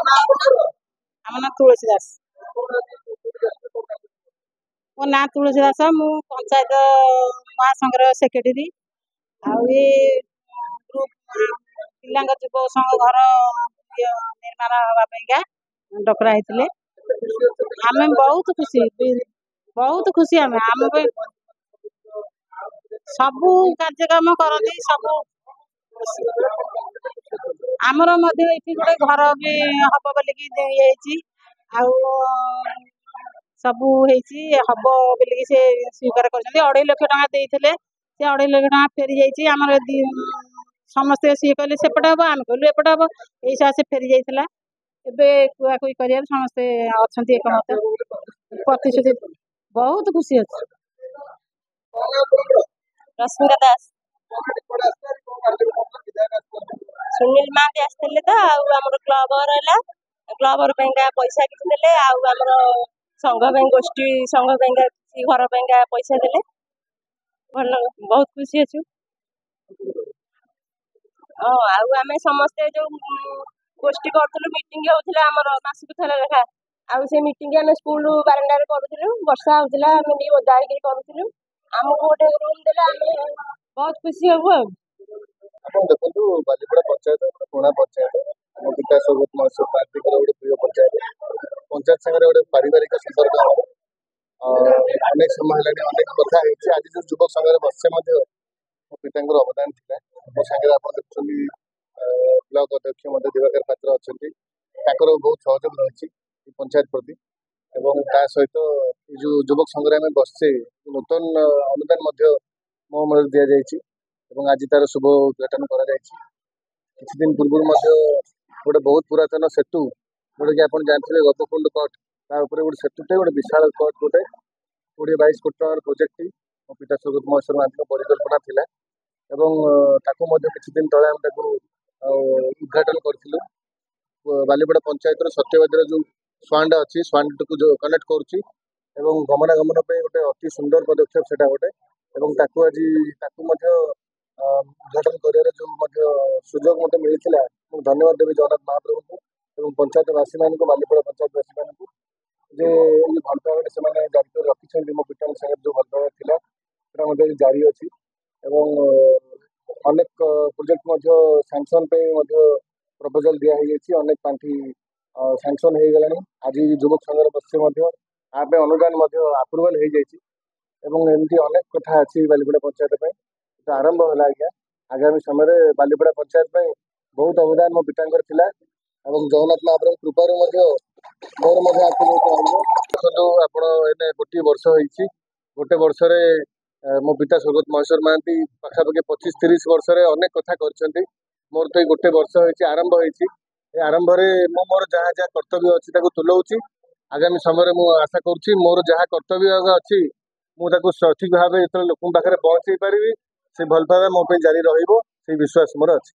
ଆମ ନାଁ ତୁଳସୀ ଦାସ। ମୋ ନାଁ ତୁଳସୀ ଦାସ। ମୁଁ ପଞ୍ଚାୟତ ମହାସଂଘର ସେକ୍ରେଟାରୀ। ଆଉ ଏ ପିଲାଙ୍କ ଯୁବ ସଂଘ ଘର ନିର୍ମାଣ ହେବା ପାଇଁକା ଡକରା ହେଇଥିଲେ। ଆମେ ବହୁତ ଖୁସି ଆମେ ଆମ ପାଇଁ ସବୁ କାର୍ଯ୍ୟକ୍ରମ କରନ୍ତି। ସବୁ ଆମର ମଧ୍ୟ ଏଠି ଗୋଟେ ଘର ବି ହବ ବୋଲିକି ଇଏ ହେଇଛି। ଆଉ ସବୁ ହେଇଛି ହବ ବୋଲିକି ସେ ସ୍ୱୀକାର କରିଛନ୍ତି। 2.5 ଲକ୍ଷ ଟଙ୍କା ଦେଇଥିଲେ, ସେ 2.5 ଲକ୍ଷ ଟଙ୍କା ଫେରି ଯାଇଛି। ଆମର ସମସ୍ତେ ସିଏ କହିଲେ ସେପଟେ ହବ, ଆମେ କହିଲୁ ଏପଟେ ହବ, ଏଇ ସେ ଫେରି ଯାଇଥିଲା। ଏବେ କୁହାକୁହି କରିବାରେ ସମସ୍ତେ ଅଛନ୍ତି ଏକମତ। ପ୍ରତିଶ୍ରୁତି ବହୁତ ଖୁସି ଅଛି। ରଶ୍ମିତା ଦାସ। ସୁନୀଲ ମହାନ୍ତି ଆସିଥିଲେ ତ, ଆଉ ଆମର କ୍ଲବ ଘର ହେଲା, କ୍ଲବ ଘର ପାଇଁକା ପଇସା କିଛି ଦେଲେ, ଆଉ ଆମର ସଂଘ ପାଇଁ ଗୋଷ୍ଠୀ ସଂଘ ପାଇଁକା ଘର ପାଇଁକା ପଇସା ଦେଲେ। ଭଲ, ବହୁତ ଖୁସି ଅଛୁ। ଆଉ ଆମେ ସମସ୍ତେ ଯୋଉ ଗୋଷ୍ଠୀ କରୁଥିଲୁ, ମିଟିଂ ହଉଥିଲା ଆମର ମାସକୁ ଥରେ ଲେଖା। ଆଉ ସେ ମିଟିଂ ଆମେ ସ୍କୁଲ ବାରଣ୍ଡାରେ କରୁଥିଲୁ। ବର୍ଷା ହଉଥିଲା, ଆମେ ଟିକେ ଓଦା ହେଇକି କରୁଥିଲୁ। ଆମକୁ ଗୋଟେ ରୁମ ଦେଲେ ଆମେ ବହୁତ ଖୁସି ହବୁ। ଆଉ ଆପଣ ଦେଖନ୍ତୁ, ବାଲିପଡ଼ା ପଞ୍ଚାୟତ ଗୋଟେ ପୁରୁଣା ପଞ୍ଚାୟତ। ଆମ ପିତା ସ୍ୱର୍ଗତ ମହେଶ୍ୱର ମହାନ୍ତିଙ୍କର ଗୋଟେ ପ୍ରିୟ ପଞ୍ଚାୟତ। ପଞ୍ଚାୟତ ସାଙ୍ଗରେ ଗୋଟେ ପାରିବାରିକ ସମ୍ପର୍କ ଆମର। ଅନେକ ସମୟ ହେଲାଣି, ଅନେକ କଥା ହେଇଛି। ଆଜି ଯୋଉ ଯୁବକ ସଂଘରେ ବସିছে ମଧ୍ୟ ମୋ ପିତାଙ୍କର ଅବଦାନ ଥିଲା। ମୋ ସାଙ୍ଗରେ ଆପଣ ଦେଖୁଛନ୍ତି ବ୍ଲକ ଅଧ୍ୟକ୍ଷ ମଧ୍ୟ ଦିବାକର ପାତ୍ର ଅଛନ୍ତି। ତାଙ୍କର ବହୁତ ସହଯୋଗ ରହିଛି ଏ ପଞ୍ଚାୟତ ପ୍ରତି। ଏବଂ ତା ସହିତ ଏ ଯୋଉ ଯୁବକ ସଂଘରେ ଆମେ ବସିଛେ, ନୂତନ ଅନୁଦାନ ମଧ୍ୟ ମୋ ମୂଳରେ ଦିଆଯାଇଛି ଏବଂ ଆଜି ତାର ଶୁଭ ଉଦ୍ଘାଟନ କରାଯାଇଛି। କିଛି ଦିନ ପୂର୍ବରୁ ମଧ୍ୟ ଗୋଟେ ବହୁତ ପୁରାତନ ସେତୁ, ଯୋଉଟାକି ଆପଣ ଜାଣିଥିବେ ଗପକୁଣ୍ଡ କଟ, ତା ଉପରେ ଗୋଟେ ସେତୁଟେ, ଗୋଟେ ବିଶାଳ କଟ, ଗୋଟେ 20-22 କୋଟି ଟଙ୍କାର ପ୍ରୋଜେକ୍ଟଟି ମୋ ପିତା ସ୍ୱର୍ଗତ ମହେଶ୍ୱର ମହାନ୍ତିଙ୍କ ପରିକଳ୍ପନା ଥିଲା। ଏବଂ ତାକୁ ମଧ୍ୟ କିଛି ଦିନ ତଳେ ଆମେ ତାକୁ ଉଦ୍ଘାଟନ କରିଥିଲୁ। ବାଲିପଡ଼ା ପଞ୍ଚାୟତର ସତ୍ୟବାଦୀର ଯୋଉ ସ୍ୱାଣ୍ଡ ଅଛି, ସ୍ୱାଣ୍ଡକୁ ଯୋଉ କନେକ୍ଟ କରୁଛି ଏବଂ ଗମନାଗମନ ପାଇଁ ଗୋଟେ ଅତି ସୁନ୍ଦର ପଦକ୍ଷେପ ସେଟା ଗୋଟେ। ଏବଂ ତାକୁ ମଧ୍ୟ ଉଦ୍ଘାଟନ କରିବାର ଯୋଉ ମଧ୍ୟ ସୁଯୋଗ ମୋତେ ମିଳିଥିଲା, ମୁଁ ଧନ୍ୟବାଦ ଦେବି ଜଗନ୍ନାଥ ମହାପ୍ରଭୁଙ୍କୁ ଏବଂ ପଞ୍ଚାୟତବାସୀମାନଙ୍କୁ, ବାଲିପଡ଼ା ପଞ୍ଚାୟତବାସୀମାନଙ୍କୁ, ଯେ ଏଇ ଭଲ ପାଇବାଟା ସେମାନେ ଜାରି କରି ରଖିଛନ୍ତି। ମୋ ପିତାଙ୍କ ସାଙ୍ଗରେ ଯୋଉ ଭଲ ପାଇବା ଥିଲା ସେଟା ମଧ୍ୟ ଜାରି ଅଛି। ଏବଂ ଅନେକ ପ୍ରୋଜେକ୍ଟ ମଧ୍ୟ ସାଂସନ ପାଇଁ ମଧ୍ୟ ପ୍ରପୋଜାଲ ଦିଆ ହେଇଯାଇଛି। ଅନେକ ପାଣ୍ଠି ସାଂସନ ହେଇଗଲାଣି। ଆଜି ଯୁବକ ସଂଘରେ ବସିছে ମଧ୍ୟ ଆ ପାଇଁ ଅନୁଦାନ ମଧ୍ୟ ଆପ୍ରୁଭାଲ ହେଇଯାଇଛି। ଏବଂ ଏମିତି ଅନେକ କଥା ଅଛି ବାଲିପଡ଼ା ପଞ୍ଚାୟତ ପାଇଁ। ଆରମ୍ଭ ହେଲା ଆଜ୍ଞା। ଆଗାମୀ ସମୟରେ ବାଲିପଡ଼ା ପଞ୍ଚାୟତ ପାଇଁ ବହୁତ ଅବଦାନ ମୋ ପିତାଙ୍କର ଥିଲା ଏବଂ ଜଗନ୍ନାଥ ମହାପ୍ରଭୁଙ୍କ କୃପାରୁ ମଧ୍ୟ ମୋର ମଧ୍ୟ ଆକୁ ବହୁତ ରହିବ। ଦେଖନ୍ତୁ, ଆପଣ ଏଇନେ ଗୋଟିଏ ବର୍ଷ ହେଇଛି। ଗୋଟେ ବର୍ଷରେ ମୋ ପିତା ସ୍ୱର୍ଗତ ମହେଶ୍ୱର ମହାନ୍ତି ପାଖାପାଖି 25-30 ବର୍ଷରେ ଅନେକ କଥା କରିଛନ୍ତି। ମୋର ତ ଏଇ ଗୋଟେ ବର୍ଷ ହେଇଛି, ଆରମ୍ଭ ହେଇଛି। ଏ ଆରମ୍ଭରେ ମୁଁ ମୋର ଯାହା ଯାହା କର୍ତ୍ତବ୍ୟ ଅଛି ତାକୁ ତୁଲଉଛି। ଆଗାମୀ ସମୟରେ ମୁଁ ଆଶା କରୁଛି ମୋର ଯାହା କର୍ତ୍ତବ୍ୟ ଅଛି ମୁଁ ତାକୁ ସଠିକ ଭାବେ ଯେତେବେଳେ ଲୋକଙ୍କ ପାଖରେ ପହଞ୍ଚେଇ ପାରିବି, ସେ ଭଲ ପାଇବା ମୋ ପାଇଁ ଜାରି ରହିବ, ସେଇ ବିଶ୍ୱାସ ମୋର ଅଛି।